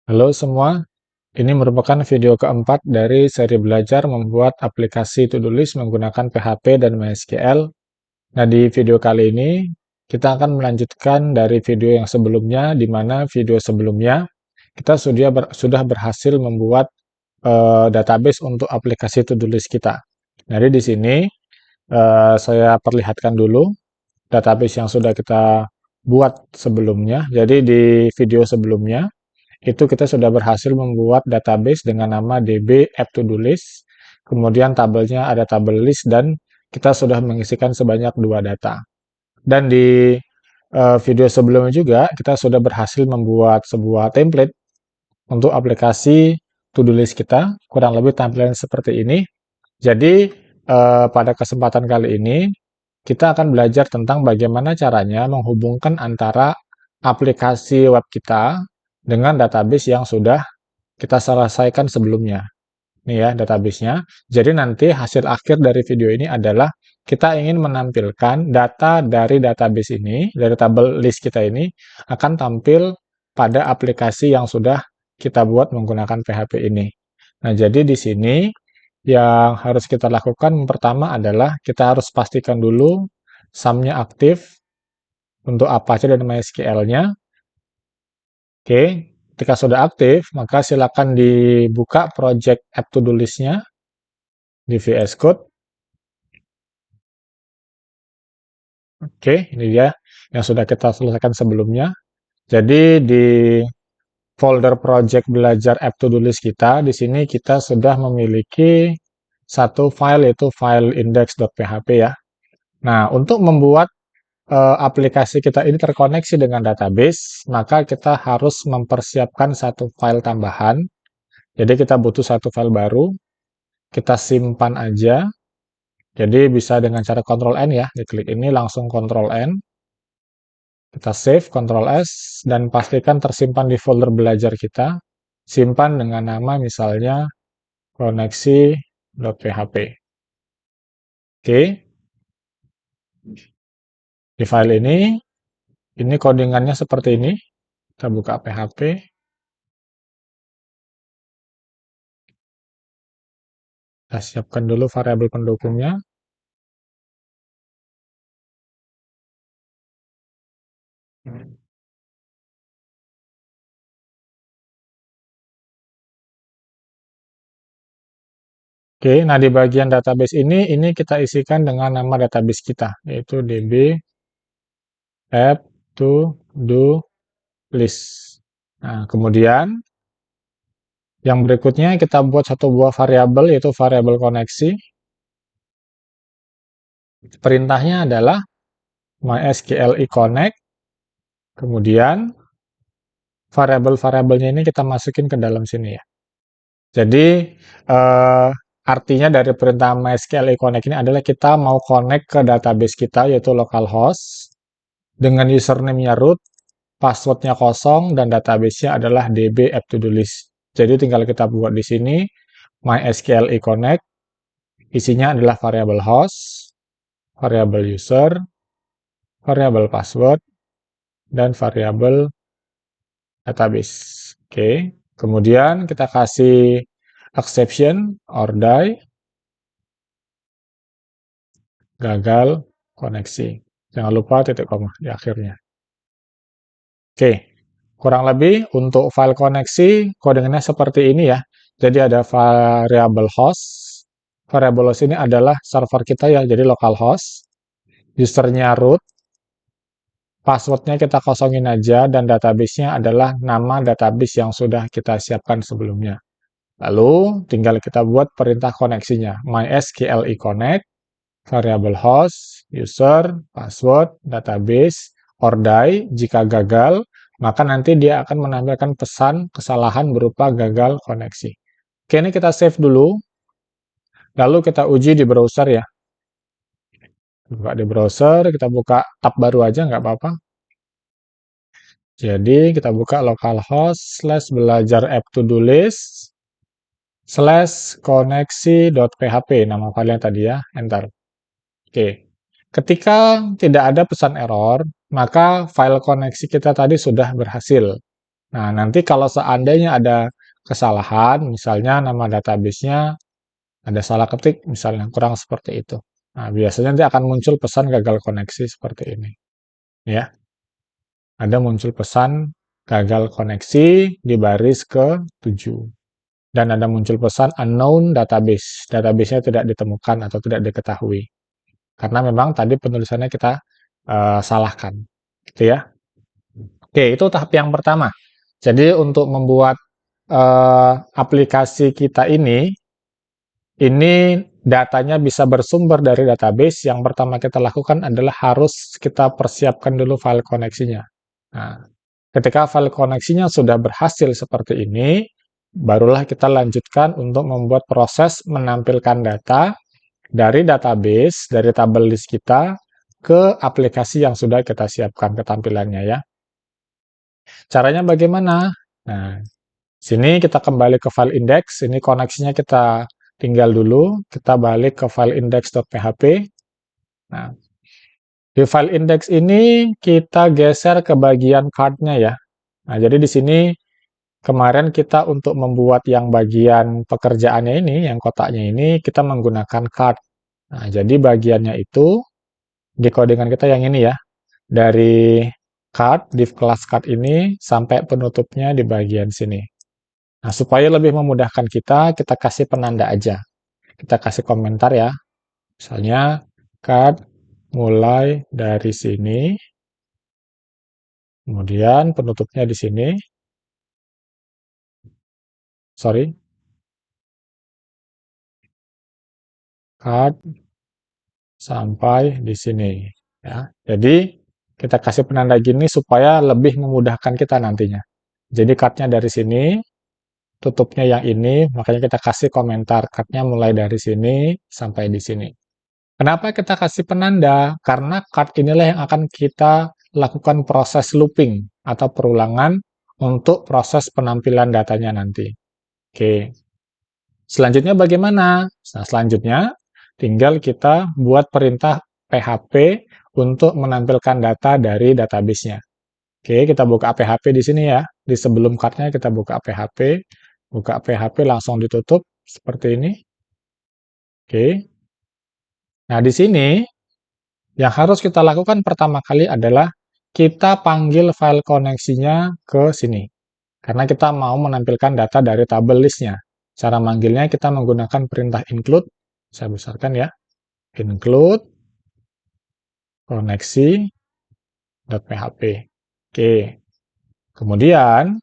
Halo semua, ini merupakan video keempat dari seri belajar membuat aplikasi to-do list menggunakan PHP dan MySQL. Nah, di video kali ini kita akan melanjutkan dari video yang sebelumnya, di mana video sebelumnya kita sudah berhasil membuat database untuk aplikasi to-do list kita. Jadi di sini saya perlihatkan dulu database yang sudah kita buat sebelumnya. Jadi di video sebelumnya itu kita sudah berhasil membuat database dengan nama DB App To Do List. Kemudian tabelnya ada tabel list dan kita sudah mengisikan sebanyak 2 data. Dan di video sebelumnya juga kita sudah berhasil membuat sebuah template untuk aplikasi To Do List kita. Kurang lebih tampilan seperti ini. Jadi pada kesempatan kali ini kita akan belajar tentang bagaimana caranya menghubungkan antara aplikasi web kita dengan database yang sudah kita selesaikan sebelumnya. Nih ya database-nya. Jadi nanti hasil akhir dari video ini adalah kita ingin menampilkan data dari database ini, dari tabel list kita ini, akan tampil pada aplikasi yang sudah kita buat menggunakan PHP ini. Nah, jadi di sini yang harus kita lakukan pertama adalah kita harus pastikan dulu sum-nya aktif untuk Apache dan MySQL-nya. Oke, ketika sudah aktif, maka silakan dibuka project app to-do list-nya di VS Code. Oke, ini dia yang sudah kita selesaikan sebelumnya. Jadi di folder project belajar app to-do list kita, di sini kita sudah memiliki satu file yaitu file index.php ya. Nah, untuk membuat aplikasi kita ini terkoneksi dengan database, maka kita harus mempersiapkan satu file tambahan. Jadi kita butuh satu file baru, kita simpan aja. Jadi bisa dengan cara Ctrl N ya, diklik ini langsung Ctrl N. Kita save, Ctrl S, dan pastikan tersimpan di folder belajar kita. Simpan dengan nama misalnya koneksi.php. Oke. Di file ini codingannya seperti ini. Kita buka PHP. Kita siapkan dulu variabel pendukungnya. Oke, nah di bagian database ini kita isikan dengan nama database kita, yaitu db app to do list. Nah, kemudian yang berikutnya kita buat satu buah variabel, yaitu variabel koneksi. Perintahnya adalah mysql connect, kemudian variabel-variabelnya ini kita masukin ke dalam sini ya. Jadi, artinya dari perintah mysql connect ini adalah kita mau connect ke database kita, yaitu localhost, dengan username-nya root, password-nya kosong, dan database-nya adalah db app to do list. Jadi tinggal kita buat di sini, mysql connect, isinya adalah variabel host, variabel user, variabel password, dan variabel database. Oke, kemudian kita kasih exception or die, gagal koneksi. Jangan lupa titik koma di akhirnya. Oke, kurang lebih untuk file koneksi kodenya seperti ini ya. Jadi ada variabel host. Variabel host ini adalah server kita ya, jadi localhost. Usernya root. Passwordnya kita kosongin aja dan database-nya adalah nama database yang sudah kita siapkan sebelumnya. Lalu tinggal kita buat perintah koneksinya. mysql connect, variabel host, user, password, database, or die. Jika gagal, maka nanti dia akan menampilkan pesan kesalahan berupa gagal koneksi. Oke, ini kita save dulu. Lalu kita uji di browser ya. Buka di browser, kita buka tab baru aja, nggak apa-apa. Jadi kita buka localhost / belajar app to do list / koneksi.php, nama filenya tadi ya, enter. Oke, ketika tidak ada pesan error, maka file koneksi kita tadi sudah berhasil. Nah, nanti kalau seandainya ada kesalahan, misalnya nama database-nya ada salah ketik, misalnya kurang seperti itu. Nah, biasanya nanti akan muncul pesan gagal koneksi seperti ini. Ya, ada muncul pesan gagal koneksi di baris ke-7. Dan ada muncul pesan unknown database. Database-nya tidak ditemukan atau tidak diketahui. Karena memang tadi penulisannya kita salahkan. Gitu ya. Oke, itu tahap yang pertama. Jadi untuk membuat aplikasi kita ini datanya bisa bersumber dari database. Yang pertama kita lakukan adalah harus kita persiapkan dulu file koneksinya. Nah, ketika file koneksinya sudah berhasil seperti ini, barulah kita lanjutkan untuk membuat proses menampilkan data dari database, dari tabel list kita, ke aplikasi yang sudah kita siapkan ketampilannya ya. Caranya bagaimana? Nah, sini kita kembali ke file index, ini koneksinya kita tinggal dulu, kita balik ke file index.php. Nah, di file index ini kita geser ke bagian card-nya ya. Nah, jadi di sini kemarin kita untuk membuat yang bagian pekerjaannya ini, yang kotaknya ini, kita menggunakan card. Nah, jadi bagiannya itu, di codingan kita yang ini ya, dari card, div class card ini, sampai penutupnya di bagian sini. Nah, supaya lebih memudahkan kita kasih penanda aja. Kita kasih komentar ya. Misalnya, card mulai dari sini, kemudian penutupnya di sini. Sorry. Card sampai di sini. Ya. Jadi, kita kasih penanda gini supaya lebih memudahkan kita nantinya. Jadi, card-nya dari sini, tutupnya yang ini, makanya kita kasih komentar card-nya mulai dari sini sampai di sini. Kenapa kita kasih penanda? Karena card inilah yang akan kita lakukan proses looping atau perulangan untuk proses penampilan datanya nanti. Oke. Selanjutnya bagaimana? Nah, selanjutnya tinggal kita buat perintah PHP untuk menampilkan data dari database-nya. Oke, kita buka PHP di sini ya. Di sebelum card-nya kita buka PHP. Buka PHP langsung ditutup seperti ini. Oke. Nah, di sini yang harus kita lakukan pertama kali adalah kita panggil file koneksinya ke sini. Karena kita mau menampilkan data dari tabel list-nya. Cara manggilnya kita menggunakan perintah include. Saya besarkan ya. Include koneksi.php. Oke. Kemudian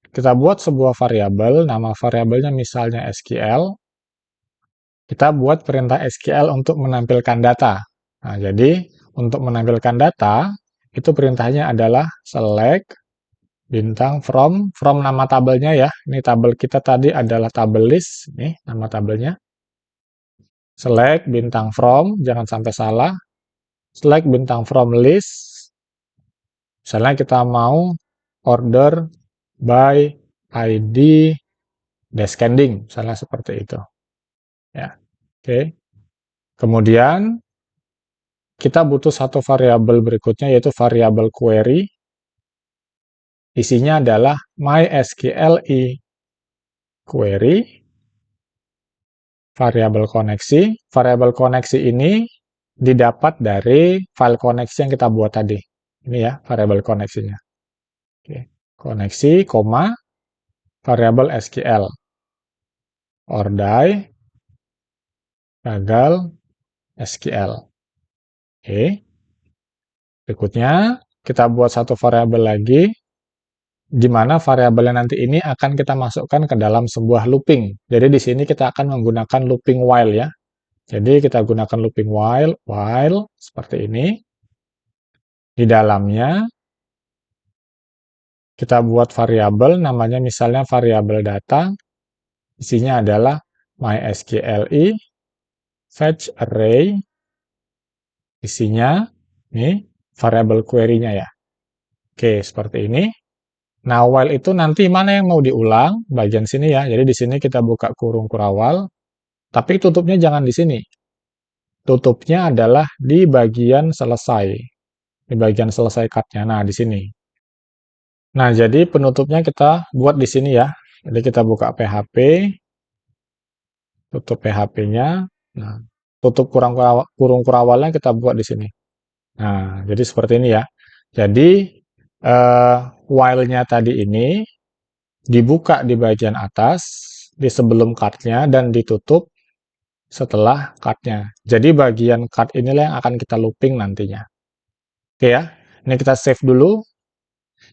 kita buat sebuah variabel, nama variabelnya misalnya SQL. Kita buat perintah SQL untuk menampilkan data. Nah, jadi untuk menampilkan data, itu perintahnya adalah select bintang from nama tabelnya ya. Ini tabel kita tadi adalah tabel list, ini nama tabelnya. Select bintang from, jangan sampai salah. Select bintang from list. Misalnya kita mau order by ID descending, misalnya seperti itu. Ya, oke. Kemudian kita butuh satu variabel berikutnya yaitu variabel query. Isinya adalah mysql query variabel koneksi. Variabel koneksi ini didapat dari file koneksi yang kita buat tadi. Ini ya variabel koneksinya. Oke. Koneksi, koma, variabel SQL. Ordai gagal SQL. Oke. Berikutnya, kita buat satu variabel lagi, di mana variabelnya nanti ini akan kita masukkan ke dalam sebuah looping. Jadi di sini kita akan menggunakan looping while ya. Jadi kita gunakan looping while seperti ini. Di dalamnya kita buat variabel, namanya misalnya variabel data. Isinya adalah mysqli fetch array. Isinya ini variabel query-nya ya. Oke, seperti ini. Nah, while itu nanti mana yang mau diulang? Bagian sini ya. Jadi di sini kita buka kurung kurawal. Tapi tutupnya jangan di sini. Tutupnya adalah di bagian selesai. Di bagian selesai cut-nya. Nah, di sini. Nah, jadi penutupnya kita buat di sini ya. Jadi kita buka PHP, tutup PHP-nya. Nah, tutup kurung kurawalnya kita buat di sini. Nah, jadi seperti ini ya. Jadi, while-nya tadi ini dibuka di bagian atas, di sebelum card-nya, dan ditutup setelah card-nya. Jadi bagian card inilah yang akan kita looping nantinya. Oke ya, ini kita save dulu.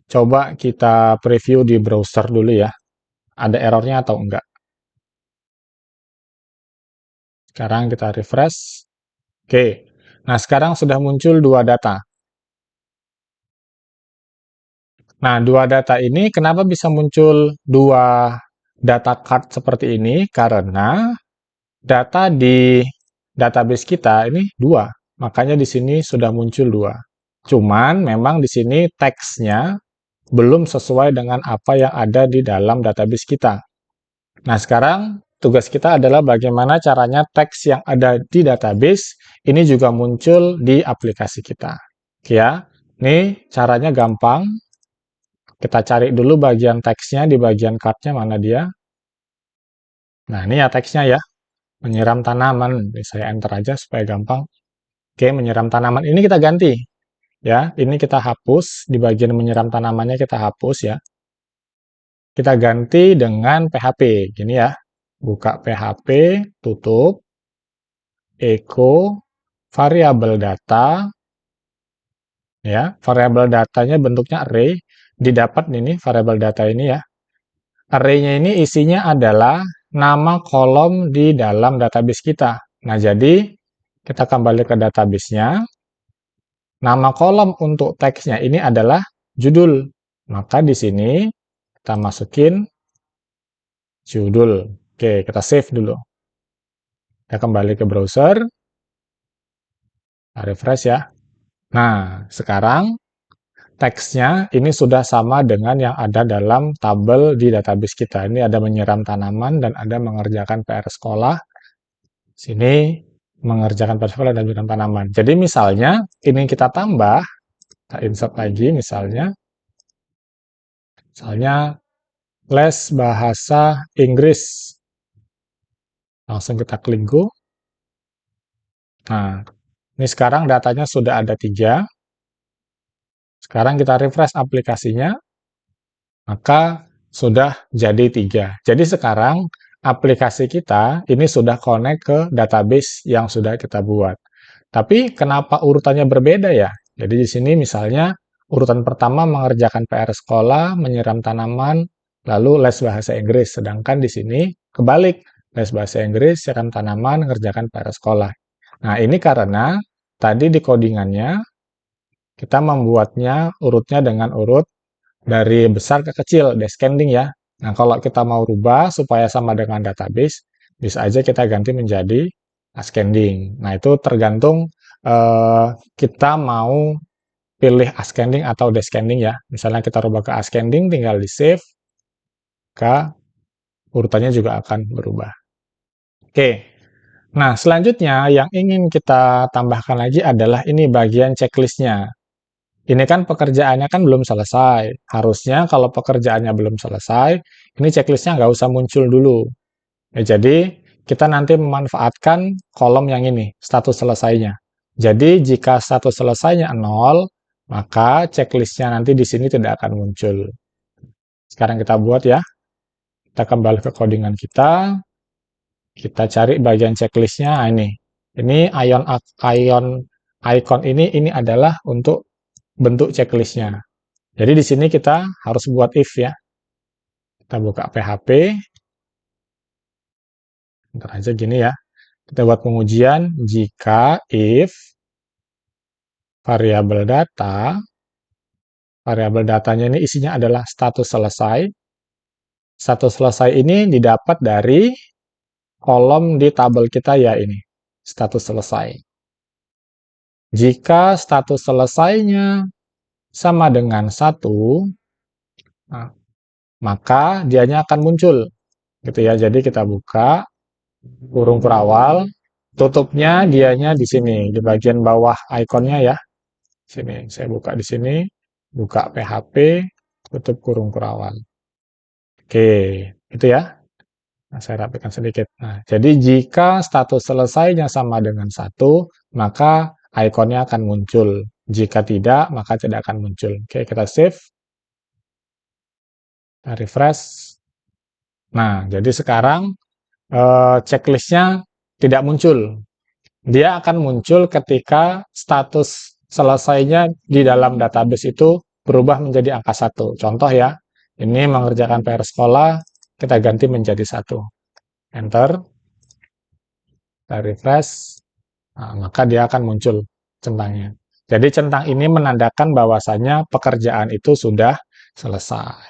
Coba kita preview di browser dulu ya. Ada errornya atau enggak. Sekarang kita refresh. Oke, nah sekarang sudah muncul dua data. Nah, dua data ini kenapa bisa muncul dua data card seperti ini? Karena data di database kita ini dua. Makanya di sini sudah muncul dua. Cuman memang di sini teksnya belum sesuai dengan apa yang ada di dalam database kita. Nah, sekarang tugas kita adalah bagaimana caranya teks yang ada di database ini juga muncul di aplikasi kita. Oke ya, ini caranya gampang. Kita cari dulu bagian teksnya di bagian card-nya mana dia. Nah, ini ya teksnya ya. Menyiram tanaman. Saya enter aja supaya gampang. Oke, menyiram tanaman. Ini kita ganti. Ya, ini kita hapus. Di bagian menyiram tanamannya kita hapus ya. Kita ganti dengan PHP. Gini ya. Buka PHP, tutup, echo, variabel data. Ya, variabel datanya bentuknya array. Didapat ini variabel data ini ya. Array-nya ini isinya adalah nama kolom di dalam database kita. Nah, jadi kita kembali ke database-nya. Nama kolom untuk teksnya ini adalah judul. Maka di sini kita masukin judul. Oke, kita save dulu. Kita kembali ke browser. Kita refresh ya. Nah, sekarang teksnya ini sudah sama dengan yang ada dalam tabel di database kita. Ini ada menyiram tanaman dan ada mengerjakan PR sekolah. Sini mengerjakan PR sekolah dan menyiram tanaman. Jadi misalnya ini kita tambah, kita insert lagi misalnya les bahasa Inggris. Langsung kita klik go. Nah, ini sekarang datanya sudah ada 3. Sekarang kita refresh aplikasinya, maka sudah jadi 3. Jadi sekarang aplikasi kita ini sudah connect ke database yang sudah kita buat. Tapi kenapa urutannya berbeda ya? Jadi di sini misalnya urutan pertama mengerjakan PR sekolah, menyiram tanaman, lalu les bahasa Inggris. Sedangkan di sini kebalik, les bahasa Inggris, siram tanaman, mengerjakan PR sekolah. Nah, ini karena tadi di codingannya kita membuatnya urutnya dengan urut dari besar ke kecil, descending ya. Nah, kalau kita mau rubah supaya sama dengan database, bisa aja kita ganti menjadi ascending. Nah, itu tergantung kita mau pilih ascending atau descending ya. Misalnya kita rubah ke ascending, tinggal di save, maka urutannya juga akan berubah. Oke, nah selanjutnya yang ingin kita tambahkan lagi adalah ini bagian checklistnya. Ini kan pekerjaannya kan belum selesai. Harusnya kalau pekerjaannya belum selesai, ini checklistnya nggak usah muncul dulu. Ya, jadi kita nanti memanfaatkan kolom yang ini, status selesainya. Jadi jika status selesainya 0, maka checklistnya nanti di sini tidak akan muncul. Sekarang kita buat ya. Kita kembali ke codingan kita. Kita cari bagian checklistnya. Nah, ini. Ini icon ini adalah untuk bentuk checklistnya. Jadi di sini kita harus buat if ya. Kita buka PHP. Ntar aja gini ya. Kita buat pengujian jika if variabel datanya ini isinya adalah status selesai. Status selesai ini didapat dari kolom di tabel kita ya ini, status selesai. Jika status selesainya sama dengan 1, nah, maka dianya akan muncul. Gitu ya. Jadi kita buka kurung perawal, tutupnya dianya di sini, di bagian bawah ikonnya ya. Sini, saya buka di sini, buka PHP, tutup kurung kurawal. Oke, itu ya. Nah, saya rapikan sedikit. Nah, jadi jika status selesainya sama dengan 1, maka ikonnya akan muncul. Jika tidak, maka tidak akan muncul. Oke, kita save. Kita refresh. Nah, jadi sekarang checklistnya tidak muncul. Dia akan muncul ketika status selesainya di dalam database itu berubah menjadi angka 1. Contoh ya, ini mengerjakan PR sekolah, kita ganti menjadi 1. Enter, kita refresh, nah, maka dia akan muncul centangnya. Jadi centang ini menandakan bahwasannya pekerjaan itu sudah selesai.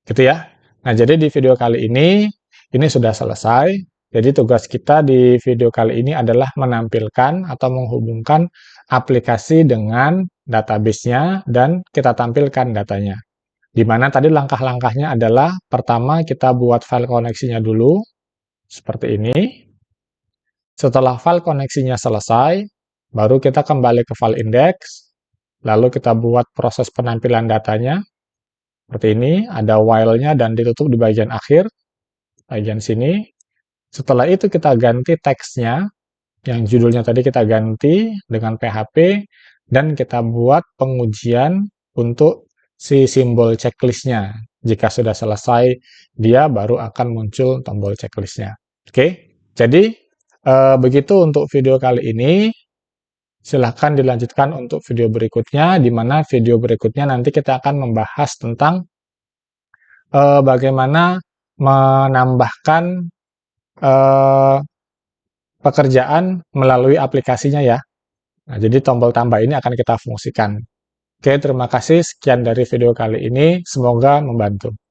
Gitu ya. Nah, jadi di video kali ini sudah selesai. Jadi tugas kita di video kali ini adalah menampilkan atau menghubungkan aplikasi dengan database-nya dan kita tampilkan datanya. Di mana tadi langkah-langkahnya adalah pertama kita buat file koneksinya dulu, seperti ini. Setelah file koneksinya selesai, baru kita kembali ke file index, lalu kita buat proses penampilan datanya, seperti ini, ada while-nya dan ditutup di bagian akhir, bagian sini. Setelah itu kita ganti teksnya, yang judulnya tadi kita ganti dengan PHP, dan kita buat pengujian untuk si simbol checklist-nya. Jika sudah selesai, dia baru akan muncul tombol checklist-nya. Oke, jadi begitu untuk video kali ini. Silahkan dilanjutkan untuk video berikutnya, di mana video berikutnya nanti kita akan membahas tentang bagaimana menambahkan eh, pekerjaan melalui aplikasinya ya. Nah, jadi tombol tambah ini akan kita fungsikan. Oke, terima kasih. Sekian dari video kali ini. Semoga membantu.